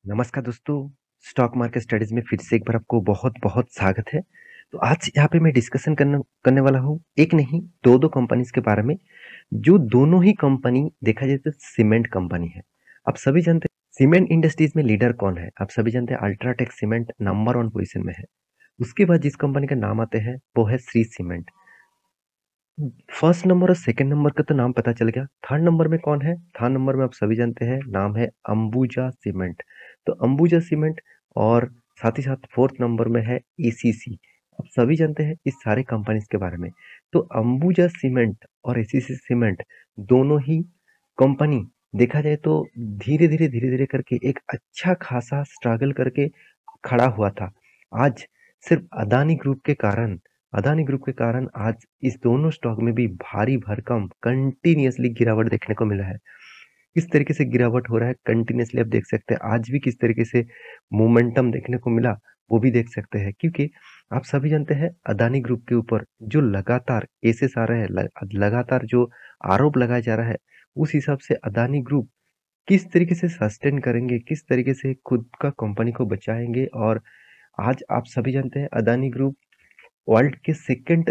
नमस्कार दोस्तों, stock market studies में फिर से एक बार आपको बहुत-बहुत स्वागत है। तो आज यहाँ पे मैं डिस्कशन करना करने वाला हूँ, एक नहीं 2-2 कंपनीज़ के बारे में, जो दोनों ही कंपनी देखा जाए तो सीमेंट कंपनी है। आप सभी जानते हैं सीमेंट इंडस्ट्रीज़ में लीडर कौन है? आप सभी जानते हैं अल्ट्राटेक सीमेंट नंबर 1 पोज़ीशन में है। उसके बाद जिस कंपनी का नाम आते हैं, वो है श्री सीमेंट। फर्स्ट नंबर और सेकंड नंबर का तो नाम पता चल गया। थर्ड नंबर में कौन है? थर्ड नंबर में आप सभी जानते हैं, नाम है अंबुजा सीमेंट। तो अंबुजा सीमेंट और साथ ही साथ फोर्थ नंबर में है एसीसी। आप सभी जानते हैं इस सारे कंपनीज के बारे में। तो अंबुजा सीमेंट और एसीसी सीमेंट दोनों ही कंपनी देखा जाए तो धीरे धीरे करके एक अच्छा खासा स्ट्रगल करके खड़ा हुआ था। आज सिर्फ अदानी ग्रुप के कारण आज इस दोनों स्टॉक में भी भारी भरकम कंटिन्यूअसली गिरावट देखने को मिला है। किस तरीके से गिरावट हो रहा है कंटिन्यूअसली आप देख सकते हैं। आज भी किस तरीके से मोमेंटम देखने को मिला वो भी देख सकते हैं, क्योंकि आप सभी जानते हैं अदानी ग्रुप के ऊपर जो लगातार केसेस आ रहे हैं, लगातार जो आरोप लगाया जा रहा है, उस हिसाब से अदानी ग्रुप किस तरीके से सस्टेन करेंगे, किस तरीके से खुद का कंपनी को बचाएंगे। और आज आप सभी जानते हैं अदानी ग्रुप वर्ल्ड के सेकंड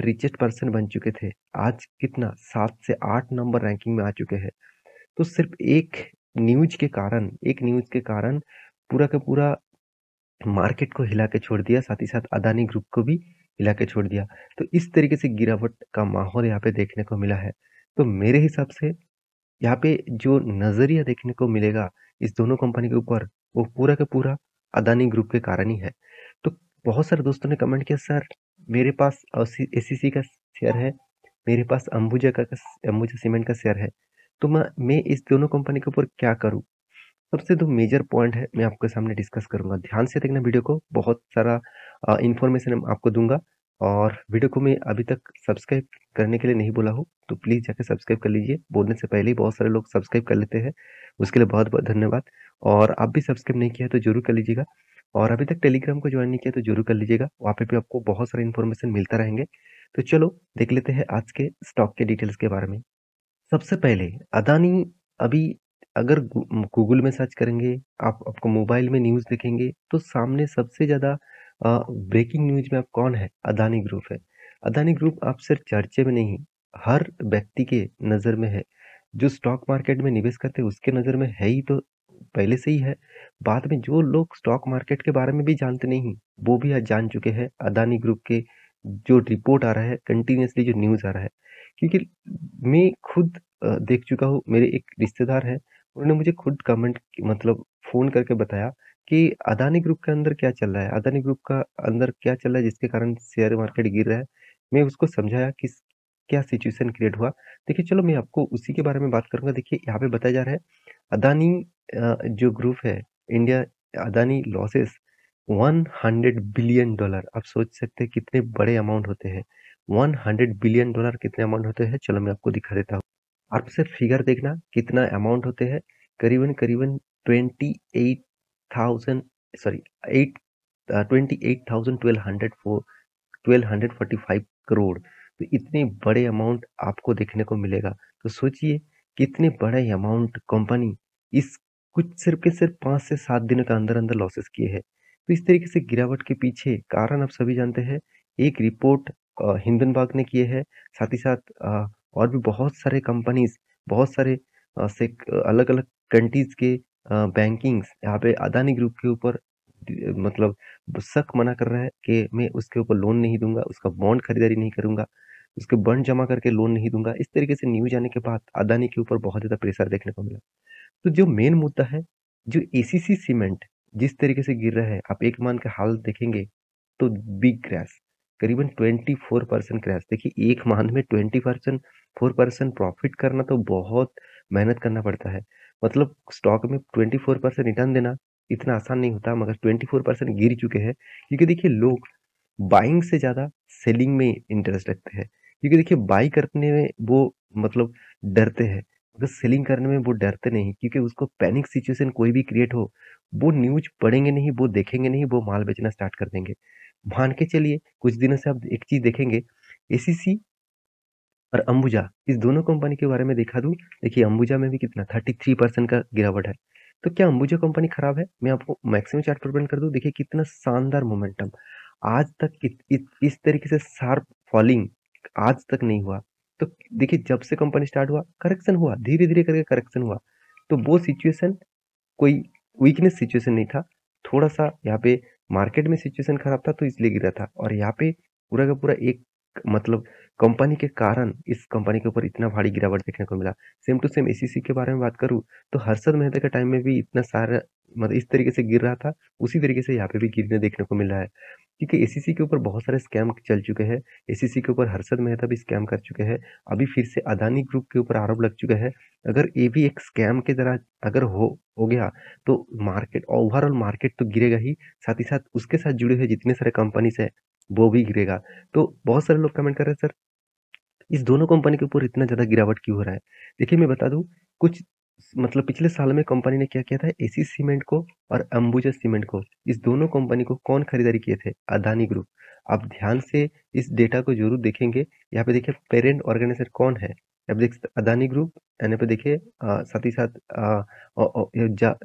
रिचेस्ट पर्सन बन चुके थे। आज कितना 7 से 8 नंबर रैंकिंग में आ चुके हैं। तो सिर्फ एक न्यूज़ के कारण पूरा का पूरा मार्केट को हिला के छोड़ दिया, साथ ही साथ अदानी ग्रुप को भी हिला के छोड़ दिया। तो इस तरीके से गिरावट का माहौल यहाँ पे देखने को मिला है। तो मेरे हिसाब से यहाँ पे जो नज़रिया देखने को मिलेगा इस दोनों कंपनी के ऊपर, वो पूरा का पूरा अदानी ग्रुप के कारण ही है। तो बहुत सारे दोस्तों ने कमेंट किया, सर मेरे पास एसीसी का शेयर है, मेरे पास अंबुजा सीमेंट का शेयर है, तो मैं इस दोनों कंपनी के ऊपर क्या करूँ? सबसे जो मेजर पॉइंट है मैं आपके सामने डिस्कस करूंगा। ध्यान से देखना वीडियो को, बहुत सारा इंफॉर्मेशन आपको दूंगा। और वीडियो को मैं अभी तक सब्सक्राइब करने के लिए नहीं बोला हूँ, तो प्लीज़ जाकर सब्सक्राइब कर लीजिए। बोलने से पहले ही बहुत सारे लोग सब्सक्राइब कर लेते हैं, उसके लिए बहुत बहुत धन्यवाद। और आप भी सब्सक्राइब नहीं किया है तो जरूर कर लीजिएगा। और अभी तक टेलीग्राम को ज्वाइन नहीं किया तो जरूर कर लीजिएगा, वहाँ पे भी आपको बहुत सारे इन्फॉर्मेशन मिलता रहेंगे। तो चलो देख लेते हैं आज के स्टॉक के डिटेल्स के बारे में। सबसे पहले अदानी, अभी अगर गूगल में सर्च करेंगे, आप आपको मोबाइल में न्यूज़ देखेंगे तो सामने सबसे ज़्यादा ब्रेकिंग न्यूज़ में आप कौन है? अदानी ग्रुप है। अदानी ग्रुप आप सिर्फ चर्चे में नहीं, हर व्यक्ति के नज़र में है। जो स्टॉक मार्केट में निवेश करते हैं उसके नज़र में है ही, तो पहले से ही है। बाद में जो लोग स्टॉक मार्केट के बारे में भी जानते नहीं, वो भी आज जान चुके हैं अदानी ग्रुप के जो रिपोर्ट आ रहा है, कंटिन्यूअसली जो न्यूज़ आ रहा है। क्योंकि मैं खुद देख चुका हूँ, मेरे एक रिश्तेदार हैं, उन्होंने मुझे खुद कमेंट मतलब फ़ोन करके बताया कि अदानी ग्रुप के अंदर क्या चल रहा है, अदानी ग्रुप का अंदर क्या चल रहा है जिसके कारण शेयर मार्केट गिर रहा है। मैं उसको समझाया कि क्या सिचुएशन क्रिएट हुआ। देखिए चलो मैं आपको उसी के बारे में बात करूँगा। देखिए यहाँ पे बताया जा रहा है अदानी जो ग्रुप है India, Adani losses 100 billion dollar. आप सोच सकते हैं कितने बड़े अमाउंट होते हैं। 100 बिलियन डॉलर कितने अमाउंट होते हैं, चलो मैं आपको दिखा देता हूँ। आप सिर्फ फिगर देखना कितना अमाउंट होते हैं। करीबन करीबन 28,000, सॉरी 8 28,000 1245 करोड़। तो इतने बड़े अमाउंट आपको देखने को मिलेगा। तो सोचिए कितने बड़े अमाउंट कंपनी इस कुछ सिर्फ के सिर्फ 5 से 7 दिनों के अंदर अंदर लॉसेस किए हैं। तो इस तरीके से गिरावट के पीछे कारण आप सभी जानते हैं। एक रिपोर्ट हिंडनबर्ग ने किए है, साथ ही साथ और भी बहुत सारे कंपनीज, बहुत सारे से अलग अलग कंट्रीज के बैंकिंग्स यहाँ पे अदानी ग्रुप के ऊपर मतलब शक मना कर रहा है कि मैं उसके ऊपर लोन नहीं दूंगा, उसका बॉन्ड खरीदारी नहीं करूंगा, उसके बॉन्ड जमा करके लोन नहीं दूंगा। इस तरीके से न्यूज आने के बाद अदानी के ऊपर बहुत ज्यादा प्रेशर देखने को मिला। तो जो मेन मुद्दा है, जो एसीसी सीमेंट जिस तरीके से गिर रहा है, आप एक मान के हाल देखेंगे तो बिग क्रैश, करीबन 24% क्रैश। देखिए एक माह में 24% प्रॉफिट करना तो बहुत मेहनत करना पड़ता है। मतलब स्टॉक में 24% रिटर्न देना इतना आसान नहीं होता, मगर 24% गिर चुके हैं। क्योंकि देखिए लोग बाइंग से ज़्यादा सेलिंग में इंटरेस्ट रखते हैं। क्योंकि देखिए बाई करने में वो मतलब डरते हैं, मगर सेलिंग करने में वो डरते नहीं, क्योंकि उसको पैनिक सिचुएशन कोई भी क्रिएट हो, वो न्यूज़ पढ़ेंगे नहीं, वो देखेंगे नहीं, वो माल बेचना स्टार्ट कर देंगे। मान के चलिए कुछ दिनों से आप एक चीज़ देखेंगे, एसीसी और अंबुजा, इस दोनों कंपनी के बारे में दिखा दूँ। देखिए अंबुजा में भी कितना 33% का गिरावट है। तो क्या अंबुजा कंपनी खराब है? मैं आपको मैक्सिमम चार्ट प्रेजेंट कर दूँ, देखिए कितना शानदार मोमेंटम। आज तक इस तरीके से शार्प फॉलिंग आज तक नहीं हुआ। तो देखिए जब से कंपनी स्टार्ट हुआ, करेक्शन हुआ, धीरे-धीरे करके करेक्शन हुआ। तो वो सिचुएशन कोई वीकनेस सिचुएशन नहीं था। थोड़ा-सा यहाँ पे मार्केट में सिचुएशन खराब था तो इसलिए गिरा था और यहाँ पे पूरा का पूरा एक मतलब कंपनी के कारण इस कंपनी के ऊपर इतना भारी गिरावट देखने को मिला। सेम टू सेम एसीसी के बारे में बात करूँ तो हर्षद मेहता के टाइम में भी इतना सारा मतलब इस तरीके से गिर रहा था, उसी तरीके से यहाँ पे भी गिरने देखने को मिल रहा है। क्योंकि एसीसी के ऊपर बहुत सारे स्कैम चल चुके हैं। एसीसी के ऊपर हर्षद मेहता भी स्कैम कर चुके हैं। अभी फिर से अदानी ग्रुप के ऊपर आरोप लग चुका है। अगर ये भी एक स्कैम की तरह अगर हो गया तो मार्केट ओवरऑल मार्केट तो गिरेगा ही, साथ ही साथ उसके साथ जुड़े हुए जितने सारे कंपनीज है वो भी गिरेगा। तो बहुत सारे लोग कमेंट कर रहे हैं सर इस दोनों कंपनी के ऊपर इतना ज़्यादा गिरावट क्यों हो रहा है? देखिए मैं बता दूँ कुछ मतलब पिछले साल में कंपनी ने क्या किया था एसी सीमेंट को और अंबुजा सीमेंट को, इस दोनों कंपनी को कौन खरीदारी किए थे? अदानी ग्रुप। आप ध्यान से इस डेटा को ज़रूर देखेंगे। यहाँ पे देखिए पेरेंट ऑर्गेनाइज़र कौन है? आप देख सकते अदानी ग्रुप यहाँ पे देखिए साथ ही साथ जा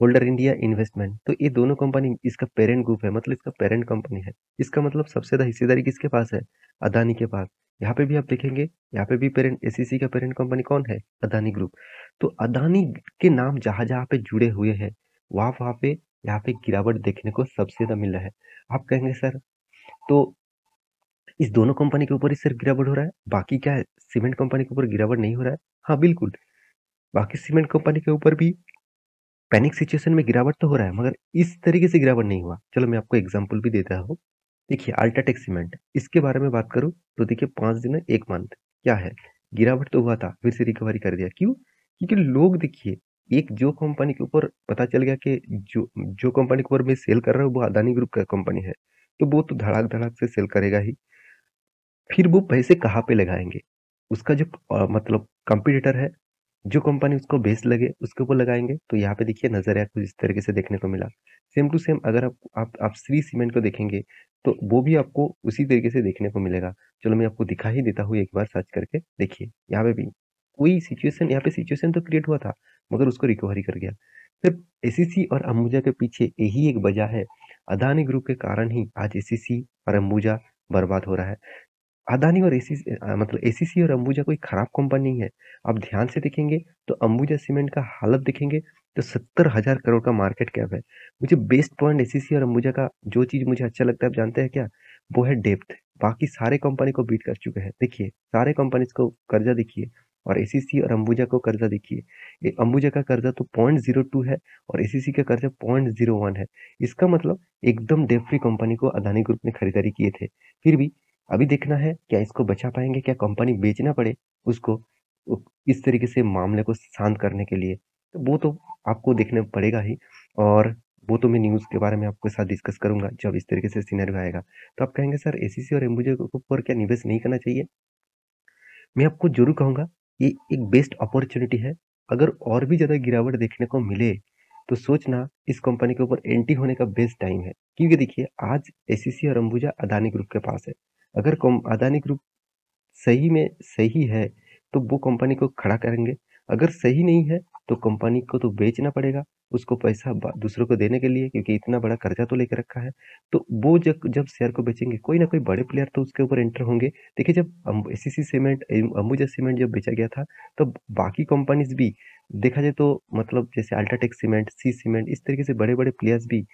होल्डर इंडिया इन्वेस्टमेंट तो ये दोनों कंपनी इसका पेरेंट ग्रुप है मतलब इसका पेरेंट कंपनी है। इसका मतलब सबसे ज़्यादा हिस्सेदारी किसके पास है? अदानी के पास। यहाँ पे भी आप देखेंगे यहाँ पे भी पेरेंट एसीसी का पेरेंट कंपनी कौन है? अदानी ग्रुप। तो अदानी के नाम जहाँ-जहाँ पे जुड़े हुए हैं वहाँ-वहाँ पे यहाँ पे गिरावट देखने को सबसे ज़्यादा मिल रहा है। आप कहेंगे सर तो इस दोनों कंपनी के ऊपर ही सिर्फ गिरावट हो रहा है, बाकी क्या है सीमेंट कंपनी के ऊपर गिरावट नहीं हो रहा है? हाँ, बिल्कुल। बाकी सीमेंट कंपनी के ऊपर भी पैनिक सिचुएशन में गिरावट तो हो रहा है मगर इस तरीके से गिरावट नहीं हुआ। चलो मैं आपको एग्जांपल भी देता हूँ। देखिए अल्ट्राटेक सीमेंट इसके बारे में बात करूँ तो देखिए 5 दिन में 1 मंथ क्या है? गिरावट तो हुआ था फिर से रिकवरी कर दिया। क्यों? क्योंकि लोग देखिए एक जो कंपनी के ऊपर पता चल गया कि जो जो कंपनी के ऊपर मैं सेल कर रहा हूँ वो अदानी ग्रुप का कंपनी है। तो वो तो धड़ाक-धड़ाक से सेल करेगा ही। फिर वो पैसे कहाँ पे लगाएँगे? उसका जो मतलब कॉम्पिटिटर है जो कंपनी उसको बेस्ट लगे उसके ऊपर लगाएँगे, तो यहाँ पे देखिए नज़रिया कुछ इस तरीके से देखने को मिला। सेम टू सेम अगर आप श्री सीमेंट को देखेंगे, तो वो भी आपको उसी तरीके से देखने को मिलेगा। चलो मैं आपको दिखा ही देता हूँ एक बार सर्च करके, देखिए यहाँ पे भी कोई सिचुएशन यहाँ पे सिचुएशन तो क्रिएट हुआ था, मगर उसको रिकवरी कर गया। सिर्फ एसीसी और अंबुजा के पीछे यही एक वजह है, अदानी ग्रुप के कारण ही आज एसीसी और अंबुजा बर्बाद हो रहा है। अदानी और मतलब एसीसी और अंबुजा कोई खराब कंपनी नहीं है। आप ध्यान से देखेंगे तो अंबुजा सीमेंट का हालत देखेंगे तो 70,000 करोड़ का मार्केट कैप है। मुझे बेस्ट पॉइंट एसीसी और अंबुजा का जो चीज़ मुझे अच्छा लगता है आप जानते हैं क्या? वो है डेप्थ। बाकी सारे कंपनी को बीट कर चुके हैं। देखिए सारे कंपनीज़ को कर्जा देखिए और एसीसी और अंबुजा को कर्जा देखिए। ये अंबुजा का कर्जा तो 0.02 है और एसीसी का कर्जा 0.01 है। इसका मतलब एकदम डेब्ट फ्री कंपनी को अदानी ग्रुप ने खरीदारी किए थे। फिर भी अभी देखना है क्या इसको बचा पाएँगे? क्या कंपनी बेचना पड़े उसको इस तरीके से मामले को शांत करने के लिए? तो वो तो आपको देखना पड़ेगा ही और वो तो मैं न्यूज़ के बारे में आपके साथ डिस्कस करूँगा जब इस तरीके से सिनेरियो आएगा। तो आप कहेंगे सर एसीसी और एंबुजा के ऊपर क्या निवेश नहीं करना चाहिए? मैं आपको ज़रूर कहूँगा ये एक बेस्ट अपॉर्च्युनिटी है। अगर और भी ज़्यादा गिरावट देखने को मिले, तो सोचना इस कंपनी के ऊपर एंट्री होने का बेस्ट टाइम है। क्योंकि देखिए आज एसीसी और अंबुजा अदानी ग्रुप के पास है। अगर कम अदानी ग्रुप सही में सही है, तो वो कंपनी को खड़ा करेंगे। अगर सही नहीं है, तो कंपनी को तो बेचना पड़ेगा, उसको पैसा दूसरों को देने के लिए क्योंकि इतना बड़ा कर्जा तो लेके रखा है। तो वो जब जब शेयर को बेचेंगे, कोई ना कोई बड़े प्लेयर तो उसके ऊपर एंटर होंगे। देखिए जब एसीसी सीमेंट, अंबुजा सीमेंट जब बेचा गया था, तब बाकी कंपनीज भी देखा जाए तो मतलब जैसे अल्ट्राटेक सीमेंट, सी सीमेंट इस तरीके से बड़े-बड़े प्लेयर्स भी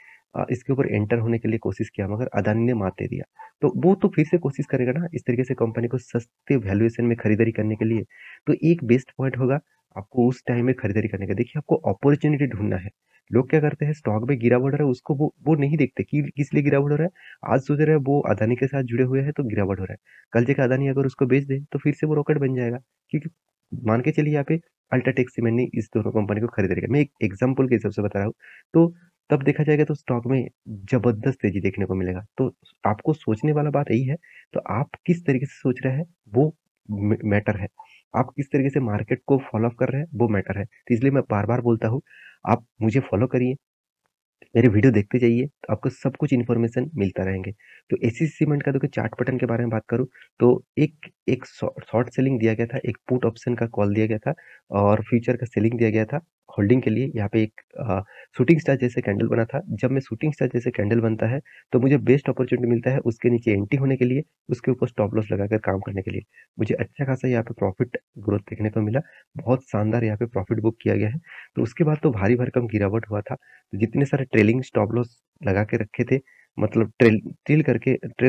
इसके ऊपर एंटर होने के लिए कोशिश किया मगर अदानी ने मात दे दिया। तो वो तो फिर से कोशिश करेगा ना इस तरीके से कंपनी को सस्ते वैल्यूएशन में खरीदारी करने के लिए। तो एक बेस्ट पॉइंट होगा आपको उस टाइम में खरीदारी करने का। देखिए आपको अपॉर्च्युनिटी ढूँढना है। लोग क्या करते हैं स्टॉक में गिरावट हो रहा है उसको वो नहीं देखते कि किस लिए गिरावट हो रहा है। आज सोच रहे हैं वो अदानी के साथ जुड़े हुए हैं तो गिरावट हो रहा है। कल जाके अदानी अगर उसको बेच दे तो फिर से वो रॉकेट बन जाएगा। क्योंकि मान के चलिए यहाँ पे अल्ट्राटेक सीमेंट ने इस दोनों कंपनी को खरीदारी किया। मैं एक एग्जांपल के हिसाब से बता रहा हूँ। तो तब देखा जाएगा तो स्टॉक में जबरदस्त तेज़ी देखने को मिलेगा। तो आपको सोचने वाला बात यही है, तो आप किस तरीके से सोच रहे हैं वो मैटर है। आप किस तरीके से मार्केट को फ़ॉलो अप कर रहे हैं वो मैटर है। तो इसलिए मैं बार-बार बोलता हूँ, आप मुझे फ़ॉलो करिए, मेरे वीडियो देखते जाइए, तो आपको सब कुछ इन्फॉर्मेशन मिलता रहेंगे। तो एसीसी सीमेंट का देखो चार्ट पैटर्न के बारे में बात करूँ, तो एक एक शॉर्ट सेलिंग दिया गया था, एक पुट ऑप्शन का कॉल दिया गया था और फ्यूचर का सेलिंग दिया गया था होल्डिंग के लिए। यहाँ पे एक शूटिंग स्टार जैसे कैंडल बना था। जब मैं शूटिंग स्टार जैसे कैंडल बनता है, तो मुझे बेस्ट अपॉर्चुनिटी मिलता है उसके नीचे एंट्री होने के लिए, उसके ऊपर स्टॉप लॉस लगाकर काम करने के लिए। मुझे अच्छा खासा यहाँ पे प्रॉफिट ग्रोथ देखने को मिला। बहुत शानदार यहाँ पे प्रॉफिट बुक किया गया है। तो उसके बाद तो भारी भरकम गिरावट हुआ था। जितने सारे ट्रेलिंग स्टॉप लॉस लगा के रखे थे, मतलब ट्रेल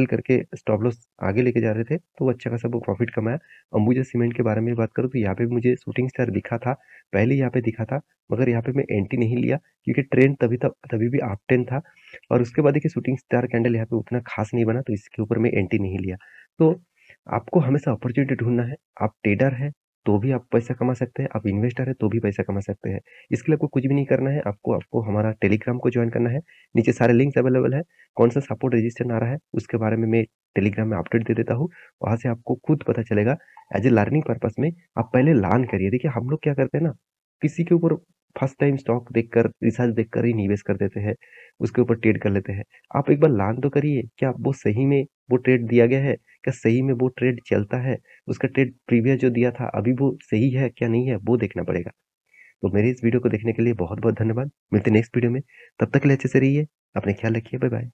करके स्टॉप लॉस आगे लेके जा रहे थे, तो वो अच्छा खासा वो प्रॉफिट कमाया। अंबुजा सीमेंट के बारे में बात करूँ, तो यहाँ पे मुझे शूटिंग स्टार दिखा था, पहले यहाँ पे दिखा था, मगर यहाँ पे मैं एंट्री नहीं लिया क्योंकि ट्रेंड तभी भी अप ट्रेंड था। और उसके बाद देखिए शूटिंग स्टार कैंडल यहाँ पे उतना खास नहीं बना, तो इसके ऊपर मैं एंट्री नहीं लिया। तो आपको हमेशा अपॉर्चुनिटी ढूंढना है। आप ट्रेडर है तो भी आप पैसा कमा सकते हैं, आप इन्वेस्टर है तो भी पैसा कमा सकते हैं। इसके लिए आपको कुछ भी नहीं करना है, आपको आपको हमारा टेलीग्राम को ज्वाइन करना है। नीचे सारे लिंक्स अवेलेबल है। कौन सा सपोर्ट रजिस्टर आ रहा है उसके बारे में मैं टेलीग्राम में अपडेट दे देता हूँ। वहां से आपको खुद पता चलेगा। एज ए लर्निंग पर्पस में आप पहले लर्न करिए। देखिए हम लोग क्या करते हैं ना, किसी के ऊपर फर्स्ट टाइम स्टॉक देखकर रिसर्च देखकर ही निवेश कर देते हैं, उसके ऊपर ट्रेड कर लेते हैं। आप एक बार लर्न तो करिए, क्या वो सही में वो ट्रेड दिया गया है, क्या सही में वो ट्रेड चलता है, उसका ट्रेड प्रीवियस जो दिया था अभी वो सही है क्या नहीं है, वो देखना पड़ेगा। तो मेरे इस वीडियो को देखने के लिए बहुत बहुत धन्यवाद। मिलते हैं नेक्स्ट वीडियो में। तब तक के लिए अच्छे से रहिए, अपने ख्याल रखिए। Bye bye.